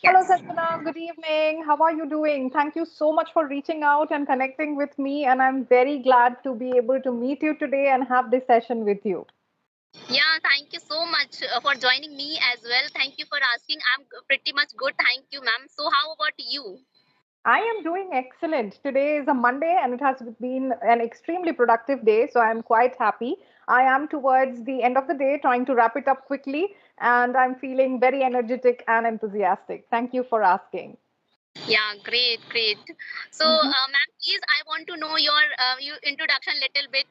Hello, Yes. Sanjana. Good evening. How are you doing? Thank you so much for reaching out and connecting with me. And I'm very glad to be able to meet you today and have this session with you. Yeah, thank you so much for joining me as well. Thank you for asking. I'm pretty much good. Thank you, ma'am. So, how about you? I am doing excellent. Today is a Monday and it has been an extremely productive day. So I'm quite happy. I am towards the end of the day trying to wrap it up quickly. And I'm feeling very energetic and enthusiastic. Thank you for asking. Yeah, great, great. So, Mhm. ma'am, please, I want to know your introduction little bit.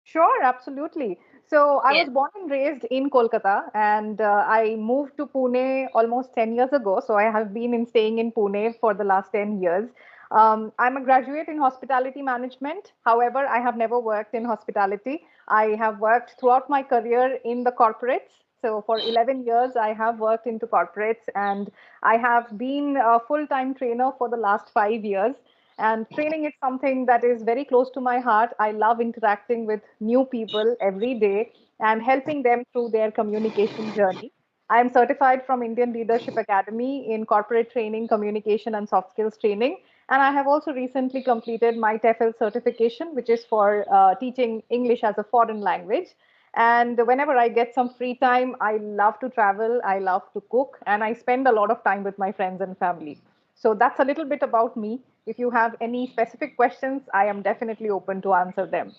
Sure, absolutely. So I Yes. was born and raised in Kolkata, and I moved to Pune almost 10 years ago. So I have been staying in Pune for the last 10 years. I'm a graduate in hospitality management. However, I have never worked in hospitality. I have worked throughout my career in the corporates. So for 11 years, I have worked into corporates, and I have been a full-time trainer for the last 5 years. And training is something that is very close to my heart. I love interacting with new people every day and helping them through their communication journey. I am certified from Indian Leadership Academy in corporate training, communication, and soft skills training. And I have also recently completed my TEFL certification, which is for teaching English as a foreign language. And whenever I get some free time, I love to travel, I love to cook, and I spend a lot of time with my friends and family. So that's a little bit about me. If you have any specific questions, I am definitely open to answer them.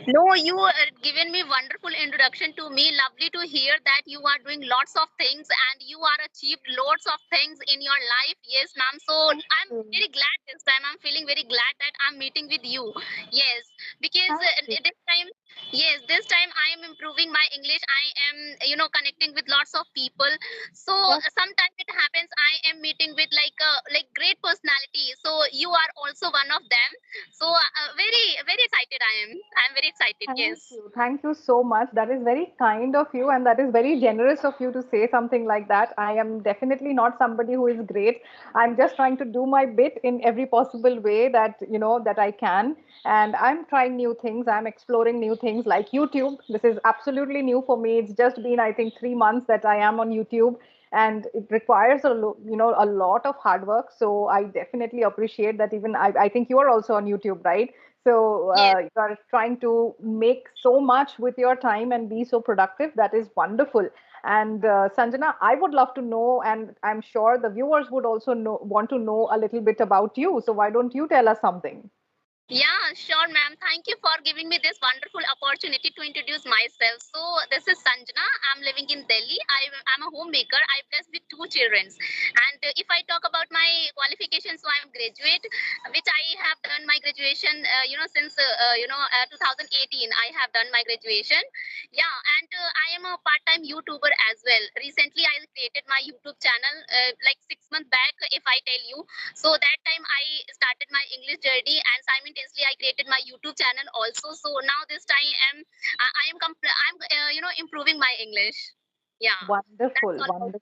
No, you given me wonderful introduction to me. Lovely to hear that you are doing lots of things and you are achieved lots of things in your life. Yes, ma'am. So Thank I'm you. very glad this time. I'm feeling very glad that I'm meeting with you. Yes, because Thank you. this time, yes, this time I am improving my English. I am, connecting with lots of people. So Yes. sometimes it happens I am meeting with like great personality. So you are also one of them. So very very excited I am. I'm very excited. Thank Yes. you. Thank you so much. That is very kind of you, and that is very generous of you to say something like that. I am definitely not somebody who is great. I'm just trying to do my bit in every possible way that I can. And I'm trying new things. I'm exploring new things like YouTube. This is absolutely new for me. It's just been, I think, 3 months that I am on YouTube, and it requires a lot of hard work. So I definitely appreciate that. Even I think you are also on YouTube, right? So Yes. you are trying to make so much with your time and be so productive. That is wonderful. And Sanjana, I would love to know, and I'm sure the viewers would also want to know a little bit about you. So why don't you tell us something? Yeah, sure, ma'am. Thank you for giving me this wonderful opportunity to introduce myself. So, this is Sanjana. I'm living in Delhi. I'm a homemaker. I'm blessed with two children. And if I talk about my qualifications, so I'm graduate, which I have done my graduation, since 2018. I have done my graduation. Yeah, and I am a part-time YouTuber as well. Recently, I created my YouTube channel like 6 months back. If I tell you, so that time I started my English journey, and simultaneously I created my YouTube channel also. So now this time I'm improving my English. Yeah, that's Wonderful, all about. wonderful.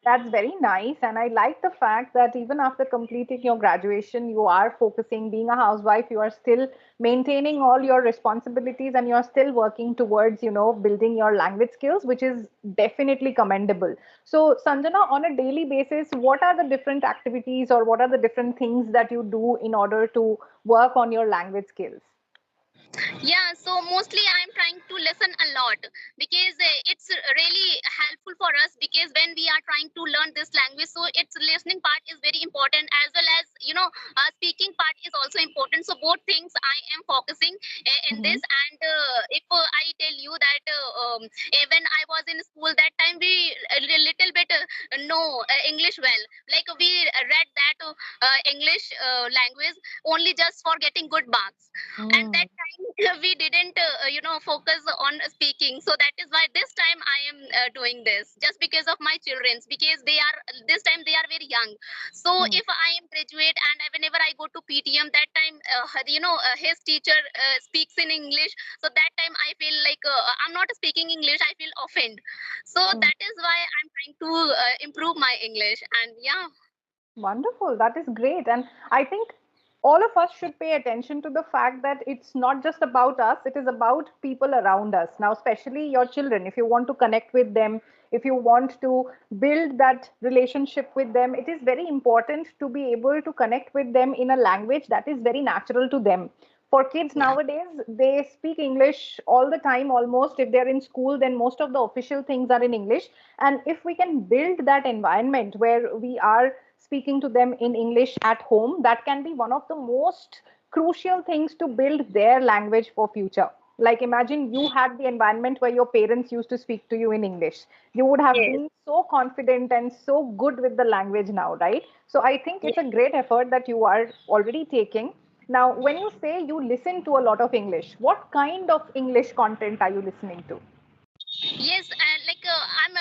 That's very nice. And I like the fact that even after completing your graduation, you are focusing, being a housewife, you are still maintaining all your responsibilities and you're still working towards, building your language skills, which is definitely commendable. So, Sanjana, on a daily basis, what are the different activities or what are the different things that you do in order to work on your language skills? Yeah, so mostly I'm trying to listen a lot because it's really helpful for us because when we are trying to learn this language, so its listening part is very important as well as speaking part is also important. So both things I am focusing in Hmm. this. And if I tell you that when I was in school, that time we a little bit know English well. Like we read that English language only just for getting good marks, and that time we didn't focus on speaking. So that is why this time I am doing this just because of my childrens, because they are this time they are very young. So if I am graduate and whenever I go to PTM, that time his teacher speaks in English, so that time I feel like I'm not speaking English, I feel offended. So Hmm. that is why I'm trying to improve my English. And yeah. Wonderful. That is great. And I think all of us should pay attention to the fact that it's not just about us, it is about people around us. Now, especially your children, if you want to connect with them, if you want to build that relationship with them, it is very important to be able to connect with them in a language that is very natural to them. For kids nowadays, they speak English all the time almost. If they're in school, then most of the official things are in English. And if we can build that environment where we are speaking to them in English at home, that can be one of the most crucial things to build their language for future. Like imagine you had the environment where your parents used to speak to you in English. You would have Yes. been so confident and so good with the language now, right? So I think it's Yes. a great effort that you are already taking. Now, when you say you listen to a lot of English, what kind of English content are you listening to? Yes, and like I'm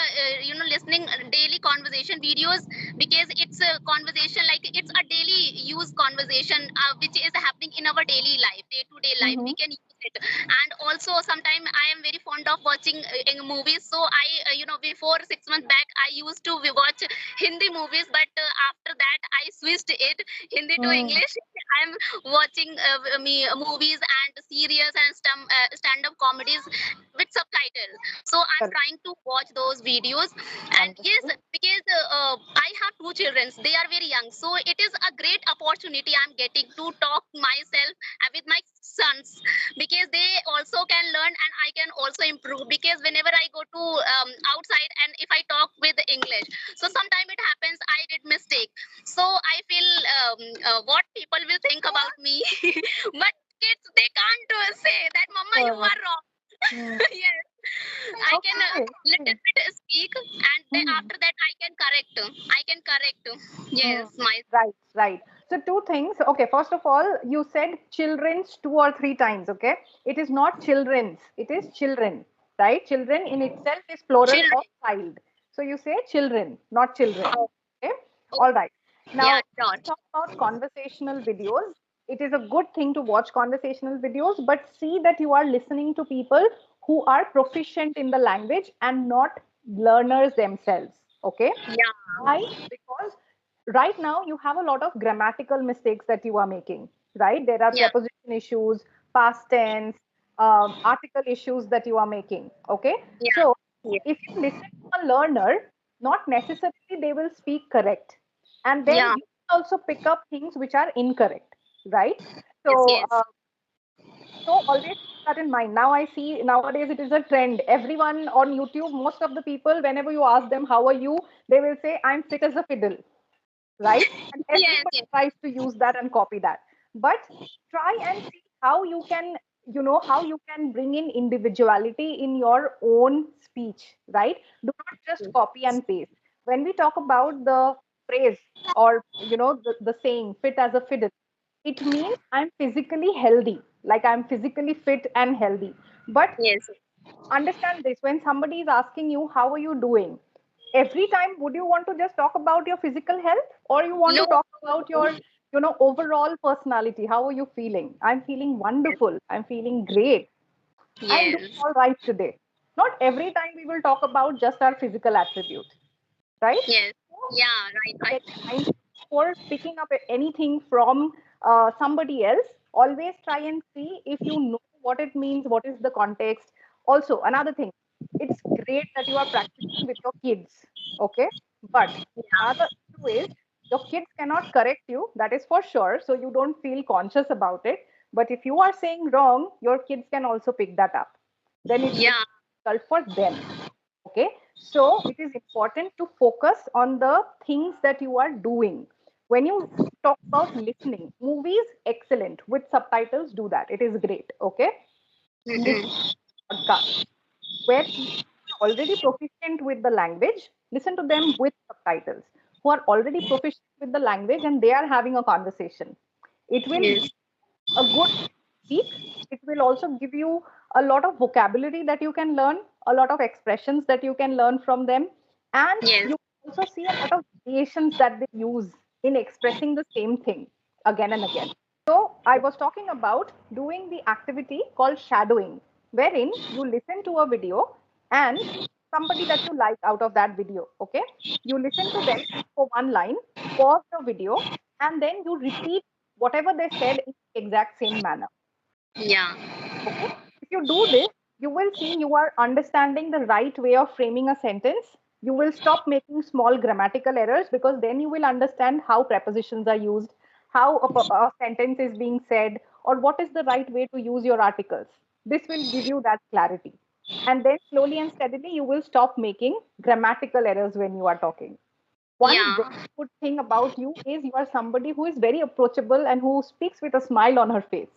listening daily conversation videos, because it's a conversation, like it's a daily use conversation, which is happening in our daily life, day to day life. Mm-hmm. We can use it. And also sometimes I am very fond of watching in movies. So I before 6 months back I used to watch Hindi movies, but after that I switched it Hindi to Mm, English. I'm watching movies and series and stand up comedies with subtitles. So I'm correct. trying to watch those videos. And yes, Wonderful. because I have two children, they are very young, so it is a great opportunity I'm getting to talk myself with my sons, because they also can learn and I can also improve. Because whenever I go to outside and if I talk with English, so sometimes it happens I did mistake, so I feel what people will think about me. But kids, they can't say that mama you Correct. are wrong. Mm, Yes, I can okay. little Okay. bit speak, and then Mhm. after that I can correct. I can correct. Mm, Yes, my. right, right. So two things. Okay, first of all, you said children's two or three times. Okay, it is not children's. It is children, right? Children in itself is plural Children. of child. So you say children, not children. Oh, Okay, oh, all right. yeah, Now sure. let's talk about conversational videos. It is a good thing to watch conversational videos, but see that you are listening to people who are proficient in the language and not learners themselves. Okay, Yeah, why? Because right now you have a lot of grammatical mistakes that you are making, right? There are yeah, preposition issues, past tense, article issues that you are making. Okay. yeah, So yeah, if you listen to a learner, not necessarily they will speak correct. And then yeah. you also pick up things which are incorrect, right? Yes, So yes. so always keep that in mind. Now I see nowadays it is a trend. Everyone on YouTube, most of the people, whenever you ask them how are you, they will say I'm fit as a fiddle, right? And Yes, everybody yes, tries to use that and copy that. But try and see how you can, how you can bring in individuality in your own speech, right? Do not just copy and paste. When we talk about the phrase or, the saying fit as a fiddle, it means I'm physically healthy, like I'm physically fit and healthy. But yes. understand this, when somebody is asking you how are you doing, every time would you want to just talk about your physical health, or you want No, to talk no, about no. your overall personality? How are you feeling? I'm feeling wonderful, I'm feeling great, I'm doing Yes, all right today. Not every time we will talk about just our physical attribute, right? yes. So Yeah, right, be right. very mindful for picking up anything from somebody else. Always try and see if you know what it means, what is the context. Also, another thing, it's great that you are practicing with your kids, okay? But Yeah, another issue is your kids cannot correct you, that is for sure. So you don't feel conscious about it. But if you are saying wrong, your kids can also pick that up. Then it yeah, becomes difficult for them. Okay, so it is important to focus on the things that you are doing. When you talk about listening, movies, excellent. With subtitles, do that. It is great. Okay, listen mm-hmm. to podcasts where people are already proficient with the language, listen to them with subtitles, who are already proficient with the language and they are having a conversation. It will give Yes, a good speak. It will also give you a lot of vocabulary that you can learn, a lot of expressions that you can learn from them, and yes. you also see a lot of variations that they use in expressing the same thing again and again. So I was talking about doing the activity called shadowing, wherein you listen to a video and somebody that you like out of that video. Okay, you listen to them for one line, pause the video, and then you repeat whatever they said in the exact same manner. Yeah, Okay, if you do this, you will see you are understanding the right way of framing a sentence. You will stop making small grammatical errors because then you will understand how prepositions are used, how a sentence is being said, or what is the right way to use your articles. This will give you that clarity. And then slowly and steadily, you will stop making grammatical errors when you are talking. One very Yeah. good thing about you is you are somebody who is very approachable and who speaks with a smile on her face,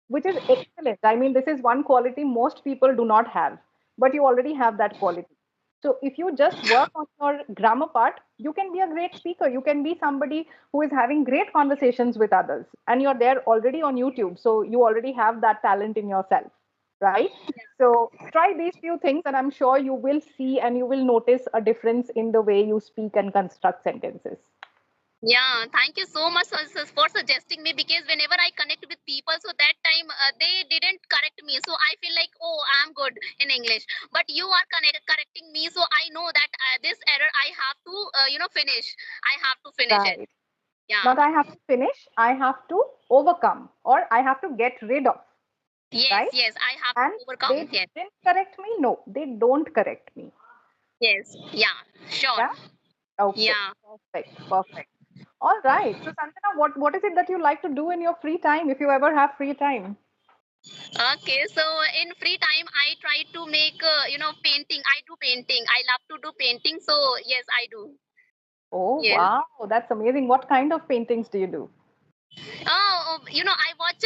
which is excellent. I mean, this is one quality most people do not have, but you already have that quality. So if you just work on your grammar part, you can be a great speaker. You can be somebody who is having great conversations with others, and you're there already on YouTube. So you already have that talent in yourself, right? So try these few things, and I'm sure you will see and you will notice a difference in the way you speak and construct sentences. Yeah, thank you so much for suggesting me, because whenever I connect with people, so that time they didn't correct me. So I feel like, oh, I'm good in English. But you are correcting me. So I know that this error I have to, finish. I have to finish it. Right. Yeah. Not I have to finish, I have to overcome or I have to get rid of, Yes, right? yes, I have to And overcome. they Yes, didn't correct me. No, they don't correct me. yes, yeah, sure. Yeah. Okay. Yeah. Perfect. Perfect. All right. So Santana, what is it that you like to do in your free time if you ever have free time? Okay, so in free time, I try to make, painting. I do painting. I love to do painting. So yes, I do. Oh Yes. wow, that's amazing. What kind of paintings do you do? I watch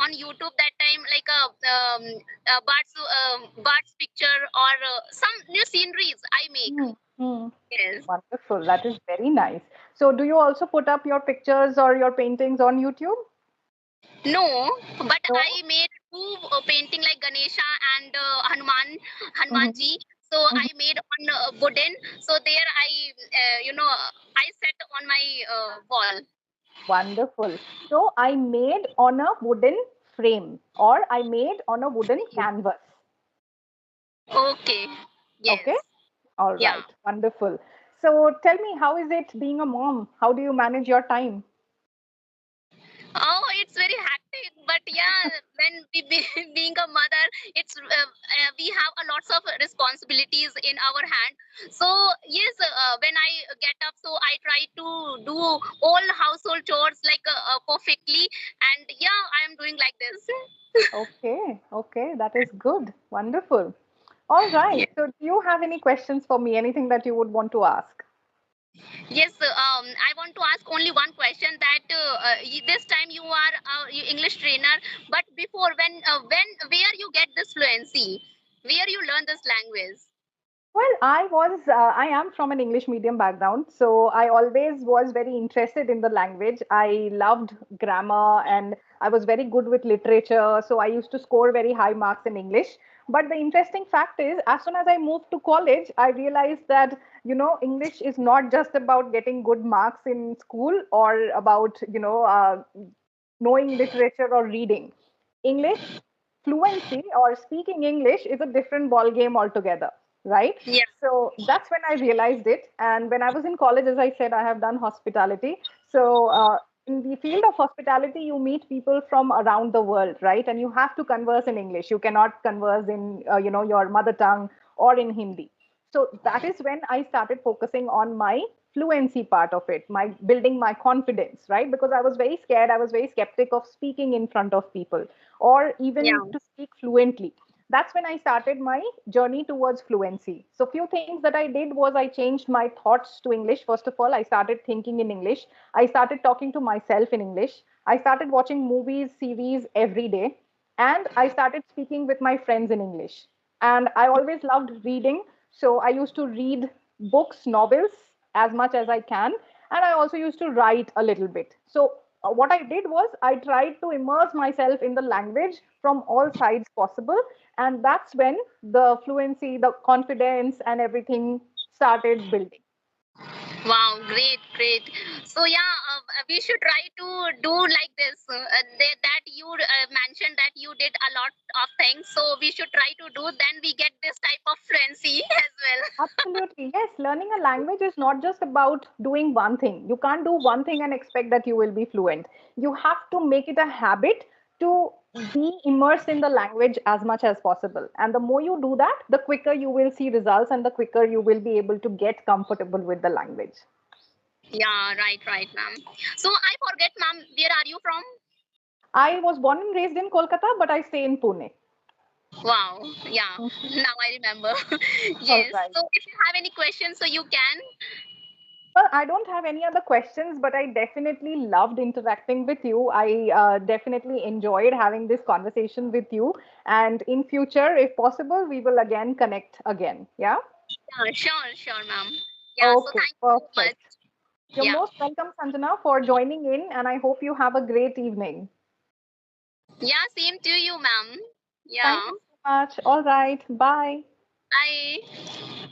on YouTube that time, like birds picture, or some new sceneries I make. Hmm. Hmm. Yes. Wonderful. That is very nice. So do you also put up your pictures or your paintings on YouTube? No, but No. I made two painting like Ganesha and Mm-hmm. Hanumanji. So I made on wooden. So there I set on my wall. Wonderful. So I made on a wooden frame or I made on a wooden canvas. Okay. Okay. Yes. All Yeah. right. Wonderful. So tell me, how is it being a mom? How do you manage your time? Oh, it's very hectic, but yeah, when being a mother, we have a lots of responsibilities in our hand. So yes, when I get up, so I try to do all household chores like perfectly, and yeah, I am doing like this. Okay. Okay. That is good. Wonderful. All right. So do you have any questions for me? Anything that you would want to ask? Yes, I want to ask only one question. That this time you are English trainer, but before, where you get this fluency, where you learn this language? Well, I am from an English medium background, so I always was very interested in the language. I loved grammar and I was very good with literature, so I used to score very high marks in English. But the interesting fact is, as soon as I moved to college, I realized that, English is not just about getting good marks in school or about, knowing literature or reading. English fluency or speaking English is a different ball game altogether, right? Yeah, So that's when I realized it. And when I was in college, as I said, I have done hospitality. So in the field of hospitality, you meet people from around the world, right? And you have to converse in English. You cannot converse in, your mother tongue or in Hindi. So that is when I started focusing on my fluency part of it, my building my confidence, right? Because I was very scared, I was very skeptic of speaking in front of people or even yeah, to speak fluently. That's when I started my journey towards fluency. So few things that I did was I changed my thoughts to English. First of all, I started thinking in English. I started talking to myself in English. I started watching movies, series every day. And I started speaking with my friends in English. And I always loved reading. So I used to read books, novels as much as I can. And I also used to write a little bit. So what I did was I tried to immerse myself in the language from all sides possible. And that's when the fluency, the confidence, and everything started building. wow, great, great. So yeah, we should try to do like this. That you mentioned that you did a lot of things, so we should try to do. Then we get this type of fluency as well. Absolutely. Yes. Learning a language is not just about doing one thing. You can't do one thing and expect that you will be fluent. You have to make it a habit to be immersed in the language as much as possible. And the more you do that, the quicker you will see results and the quicker you will be able to get comfortable with the language. Yeah, right, ma'am. So I forget, ma'am, where are you from? I was born and raised in Kolkata, but I stay in Pune. Wow, yeah, now I remember. All Yes, right. so if you have any questions, so you can. Well, I don't have any other questions, but I definitely loved interacting with you. I definitely enjoyed having this conversation with you. And in future, if possible, we will again connect again. Yeah. Yeah, sure, ma'am. Yeah, so Okay. thank you so much. Perfect. You're Yeah, most welcome, Sanjana, for joining in, and I hope you have a great evening. yeah, same to you, ma'am. Thank Yeah, you so much. All right. Bye. bye.